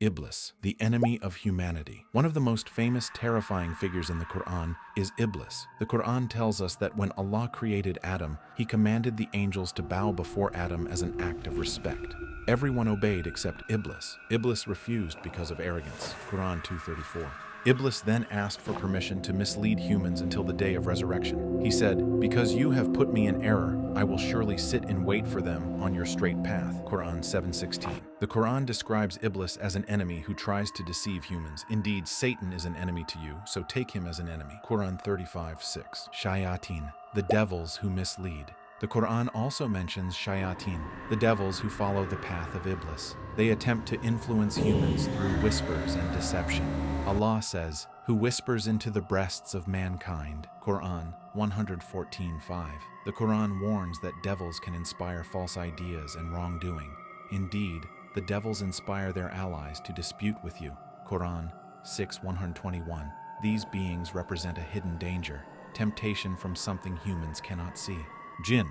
Iblis, the enemy of humanity. One of the most famous, terrifying figures in the Qur'an is Iblis. The Qur'an tells us that when Allah created Adam, He commanded the angels to bow before Adam as an act of respect. Everyone obeyed except Iblis. Iblis refused because of arrogance. Qur'an 2:34. Iblis then asked for permission to mislead humans until the day of resurrection. He said, "Because you have put me in error, I will surely sit and wait for them on your straight path." Qur'an 7:16. The Qur'an describes Iblis as an enemy who tries to deceive humans. Indeed, Satan is an enemy to you, so take him as an enemy. Qur'an 35:6. Shayatin, the devils who mislead. The Qur'an also mentions Shayatin, the devils who follow the path of Iblis. They attempt to influence humans through whispers and deception. Allah says, "Who whispers into the breasts of mankind." Qur'an 114:5. The Qur'an warns that devils can inspire false ideas and wrongdoing. Indeed, the devils inspire their allies to dispute with you. Qur'an 6:121. These beings represent a hidden danger, temptation from something humans cannot see. Jinn,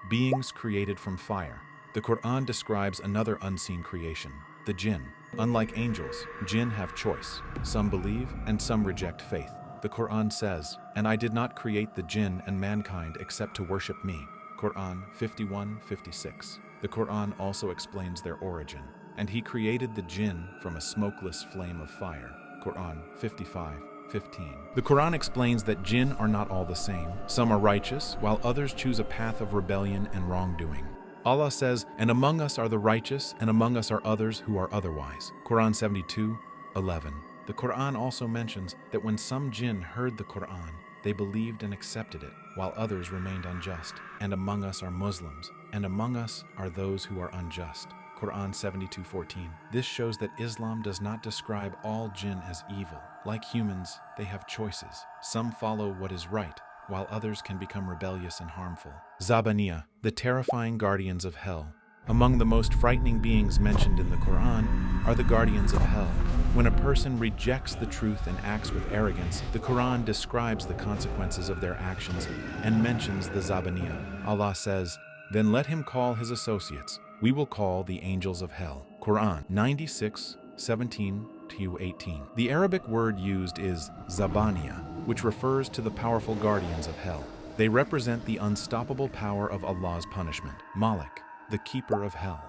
beings created from fire. The Qur'an describes another unseen creation, the Jinn. Unlike angels, Jinn have choice. Some believe and some reject faith. The Qur'an says, "And I did not create the Jinn and mankind except to worship me." Qur'an 51:56. The Qur'an also explains their origin. "And He created the Jinn from a smokeless flame of fire." Qur'an 55:15. The Qur'an explains that Jinn are not all the same. Some are righteous, while others choose a path of rebellion and wrongdoing. Allah says, "And among us are the righteous, and among us are others who are otherwise." Qur'an 72:11. The Qur'an also mentions that when some Jinn heard the Qur'an, they believed and accepted it, while others remained unjust. "And among us are Muslims, and among us are those who are unjust." Qur'an 72:14. This shows that Islam does not describe all Jinn as evil. Like humans, they have choices. Some follow what is right, while others can become rebellious and harmful. Zabaniyah, the terrifying guardians of hell. Among the most frightening beings mentioned in the Qur'an are the guardians of hell. When a person rejects the truth and acts with arrogance, the Qur'an describes the consequences of their actions and mentions the Zabaniyah. Allah says, "Then let him call his associates. We will call the angels of hell." Qur'an 96:17-18. The Arabic word used is Zabaniyah, which refers to the powerful guardians of hell. They represent the unstoppable power of Allah's punishment. Malik, the keeper of hell.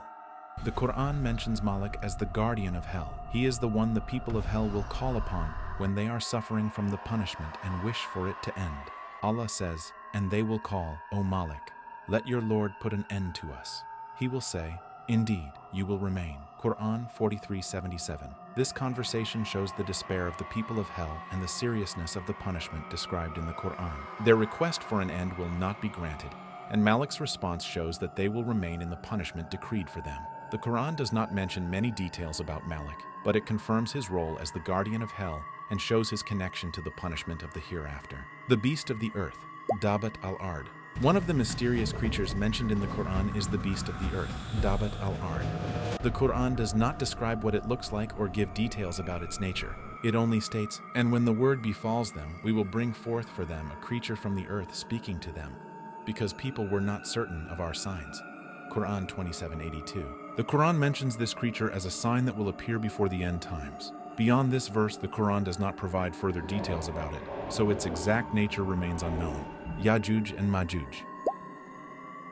The Qur'an mentions Malik as the guardian of hell. He is the one the people of hell will call upon when they are suffering from the punishment and wish for it to end. Allah says, "And they will call, 'O Malik, let your Lord put an end to us.' He will say, 'Indeed, you will remain.'" Qur'an 43:77. This conversation shows the despair of the people of hell and the seriousness of the punishment described in the Qur'an. Their request for an end will not be granted, and Malik's response shows that they will remain in the punishment decreed for them. The Qur'an does not mention many details about Malik, but it confirms his role as the guardian of hell and shows his connection to the punishment of the hereafter. The beast of the earth, Dābbat al-Arḍ. One of the mysterious creatures mentioned in the Qur'an is the beast of the earth, Dābbat al-Arḍ. The Qur'an does not describe what it looks like or give details about its nature. It only states, "And when the word befalls them, we will bring forth for them a creature from the earth speaking to them, because people were not certain of our signs." Qur'an 27:82. The Qur'an mentions this creature as a sign that will appear before the end times. Beyond this verse, the Qur'an does not provide further details about it, so its exact nature remains unknown. Ya'juj and Majuj.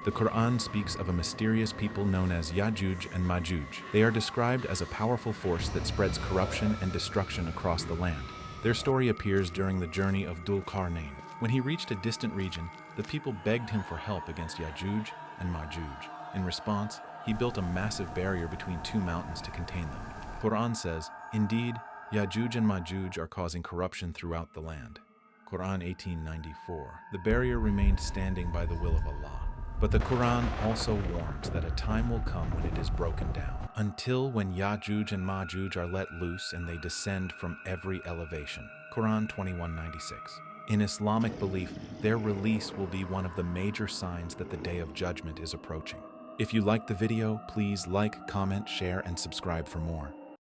The Qur'an speaks of a mysterious people known as Ya'juj and Majuj. They are described as a powerful force that spreads corruption and destruction across the land. Their story appears during the journey of Dhul Qarnayn. When he reached a distant region, the people begged him for help against Ya'juj and Majuj. In response, he built a massive barrier between two mountains to contain them. Qur'an says, "Indeed, Ya'juj and Majuj are causing corruption throughout the land." Qur'an 18:94. The barrier remained standing by the will of Allah. But the Qur'an also warns that a time will come when it is broken down, until when Ya'juj and Majuj are let loose and they descend from every elevation. Qur'an 21:96. In Islamic belief, their release will be one of the major signs that the Day of Judgment is approaching. If you liked the video, please like, comment, share, and subscribe for more.